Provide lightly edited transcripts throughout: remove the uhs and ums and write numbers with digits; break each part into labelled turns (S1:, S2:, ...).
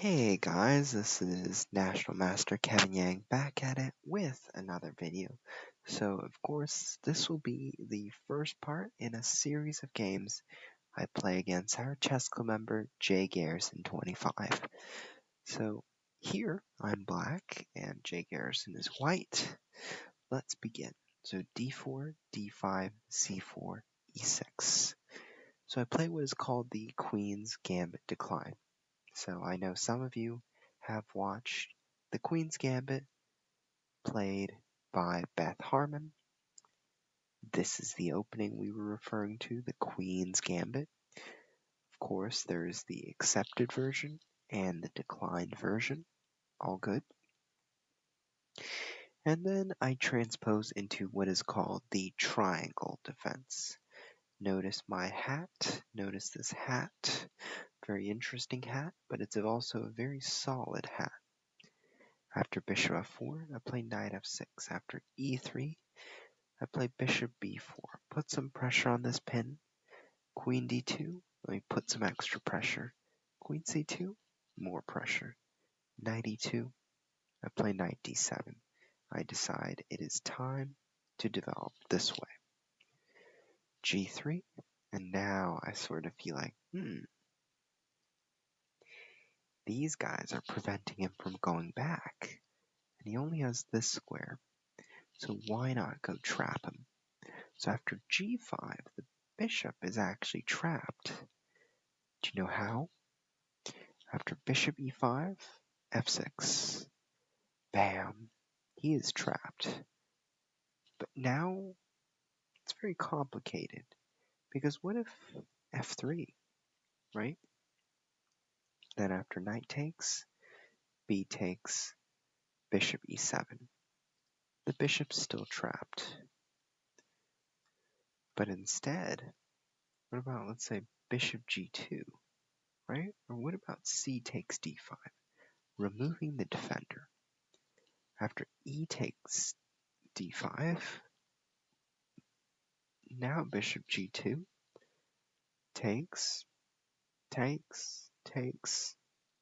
S1: Hey guys, this is National Master Kevin Yang back at it with another video. So of course, this will be the first part in a series of games I play against our chess club member JGarrison25. So here I'm black and JGarrison is white. Let's begin. So d4, d5, c4, e6. So I play what is called the Queen's Gambit decline. So I know some of you have watched The Queen's Gambit played by Beth Harmon. This is the opening we were referring to, The Queen's Gambit. Of course, there is the accepted version and the declined version. All good. And then I transpose into what is called the triangle defense. Notice my hat. Notice this hat. Very interesting hat, but it's also a very solid hat. After bishop f4, I play knight f6. After e3, I play bishop b4. Put some pressure on this pin. Queen d2, let me put some extra pressure. Queen c2, more pressure. Knight e2, I play knight d7. I decide it is time to develop this way. g3, and now I sort of feel like, these guys are preventing him from going back. And he only has this square. So why not go trap him? So after g5, the bishop is actually trapped. Do you know how? After bishop e5, f6. Bam! He is trapped. But now it's very complicated. Because what if f3, right? Then after knight takes, b takes, bishop e7. The bishop's still trapped. But instead, what about, let's say, bishop g2, right? Or what about c takes d5, removing the defender? After e takes d5, now bishop g2, takes,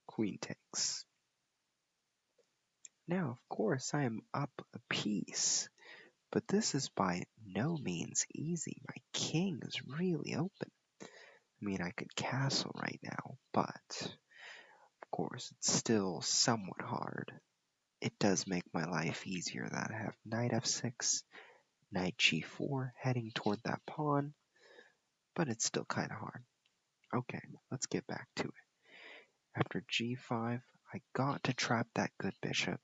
S1: queen takes. Now, of course, I am up a piece, but this is by no means easy. My king is really open. I mean, I could castle right now, but of course, it's still somewhat hard. It does make my life easier that I have knight f6, knight g4 heading toward that pawn, but it's still kind of hard. Okay, let's get back to it. After g5, I got to trap that good bishop,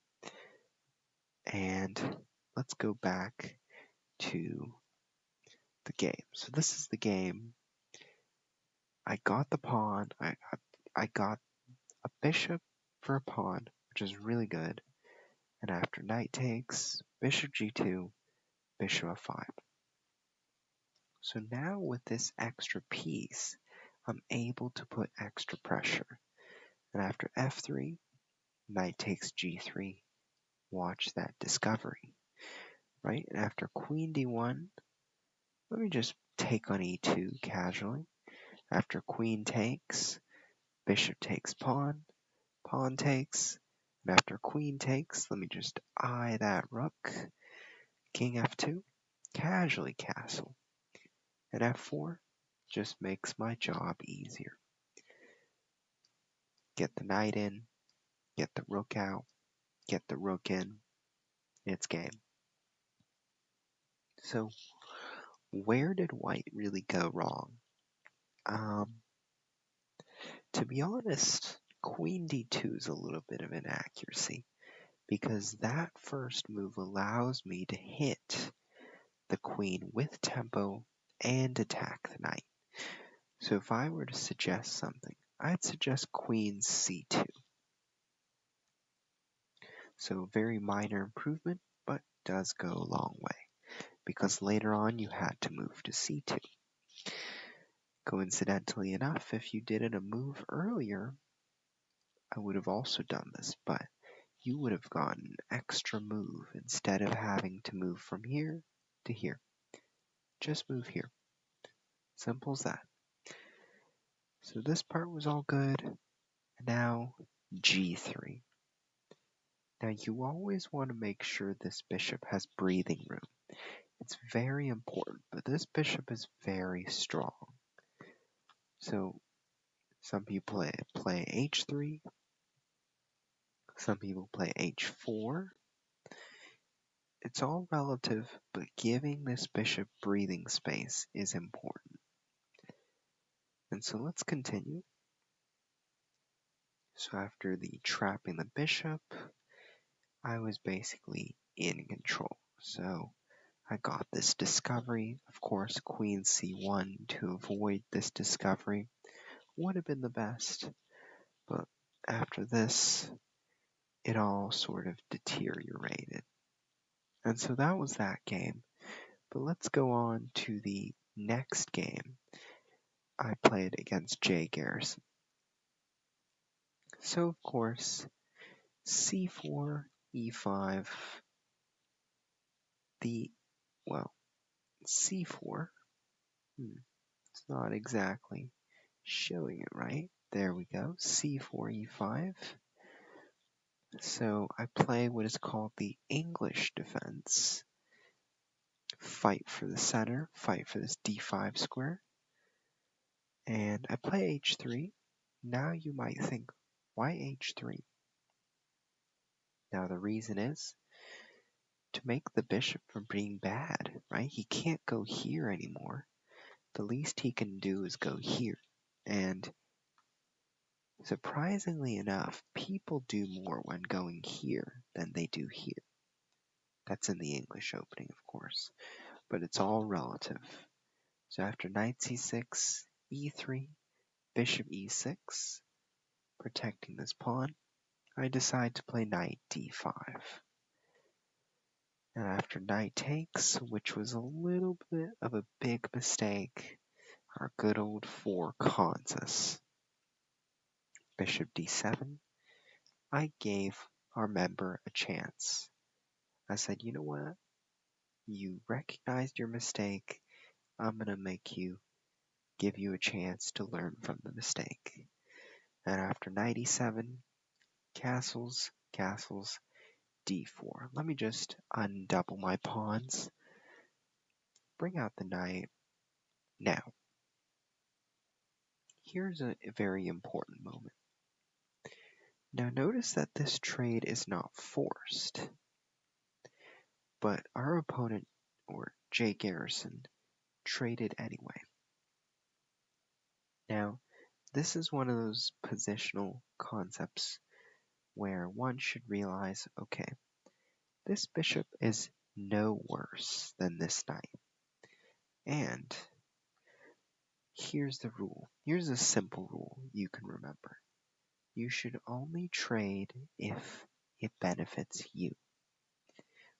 S1: and let's go back to the game. So this is the game. I got the pawn. I got a bishop for a pawn, which is really good. And after knight takes, bishop g2, bishop f5. So now with this extra piece, I'm able to put extra pressure. And after f3, knight takes g3. Watch that discovery, right? And after queen d1, let me just take on e2 casually. After queen takes, bishop takes pawn, pawn takes, and after queen takes, let me just eye that rook, king f2, casually castle, and f4 just makes my job easier. Get the knight in, get the rook out, get the rook in, it's game. So, where did white really go wrong? To be honest, queen d2 is a little bit of inaccuracy, because that first move allows me to hit the queen with tempo and attack the knight. So if I were to suggest something, I'd suggest queen c2. So very minor improvement, but does go a long way, because later on you had to move to c2. Coincidentally enough, if you did it a move earlier, I would have also done this, but you would have gotten an extra move instead of having to move from here to here. Just move here. Simple as that. So this part was all good. Now g3. Now you always want to make sure this bishop has breathing room. It's very important, but this bishop is very strong. So some people play h3, some people play h4. It's all relative, but giving this bishop breathing space is important. And so let's continue. So after the trapping the bishop, I was basically in control. So I got this discovery. Of course, queen c1 to avoid this discovery would have been the best. But after this, it all sort of deteriorated. And so that was that game. But let's go on to the next game I played against JGarrison. So, of course, c4, e5, c4, it's not exactly showing it right. There we go, c4, e5. So I play what is called the English defense. Fight for the center, fight for this d5 square. And I play h3. Now you might think, why h3? Now the reason is to make the bishop from being bad, right? He can't go here anymore. The least he can do is go here. And surprisingly enough, people do more when going here than they do here. That's in the English opening, of course, but it's all relative. So after knight c6, e3, bishop e6, protecting this pawn, I decide to play knight d5. And after knight takes, which was a little bit of a big mistake, our good old 4 cons us. Bishop d7, I gave our member a chance. I said, you know what? You recognized your mistake. I'm going to give you a chance to learn from the mistake. And after knight e7, castles, castles, d4. Let me just undouble my pawns. Bring out the knight. Now, here's a very important moment. Now notice that this trade is not forced, but our opponent, or JGarrison, traded anyway. Now, this is one of those positional concepts where one should realize, okay, this bishop is no worse than this knight. And here's the rule. Here's a simple rule you can remember. You should only trade if it benefits you,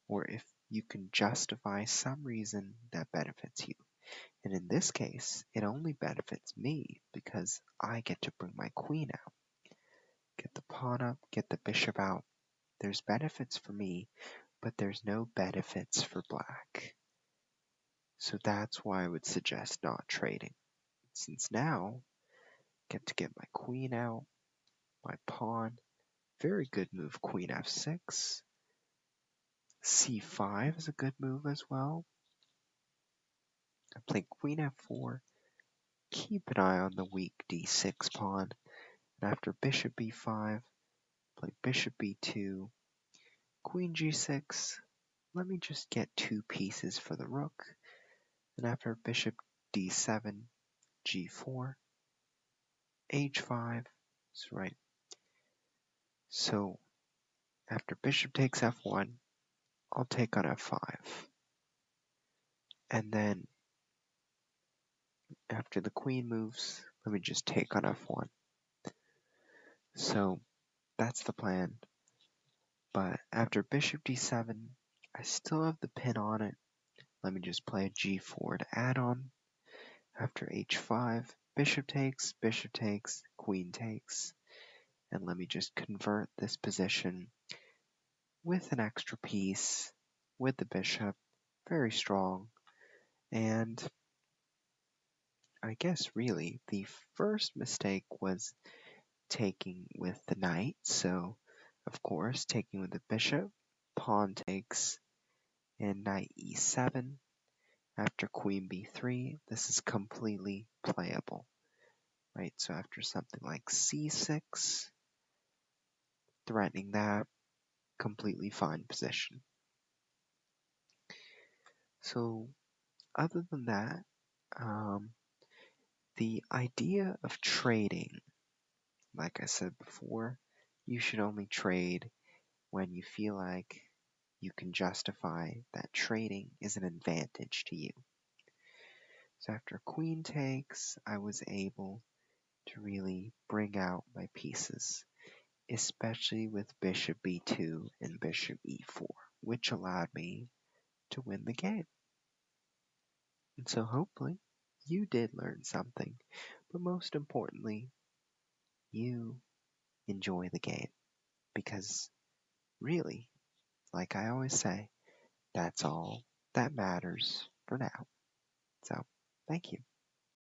S1: or if you can justify some reason that benefits you. And in this case, it only benefits me because I get to bring my queen out, get the pawn up, get the bishop out. There's benefits for me, but there's no benefits for black. So that's why I would suggest not trading. Since now, I get my queen out, my pawn, very good move, queen f6. c5 is a good move as well. I play queen f4, keep an eye on the weak d6 pawn, and after bishop b5, play bishop b2, queen g6. Let me just get 2 pieces for the rook, and after bishop d7, g4, h5, that's right. So after bishop takes f1, I'll take on f5. And then after the queen moves, let me just take on f1. So that's the plan. But after bishop d7, I still have the pin on it. Let me just play a g4 to add on. After h5, bishop takes, queen takes. And let me just convert this position with an extra piece, with the bishop, very strong. And I guess really the first mistake was taking with the knight, so of course taking with the bishop, pawn takes, and knight e7. After queen b3, this is completely playable, right? So after something like c6, threatening that, completely fine position. So other than that, the idea of trading, like I said before, you should only trade when you feel like you can justify that trading is an advantage to you. So after queen takes, I was able to really bring out my pieces, especially with bishop b2 and bishop e4, which allowed me to win the game. And so hopefully you did learn something, but most importantly, you enjoy the game, because really, like I always say, that's all that matters for now. So, thank you.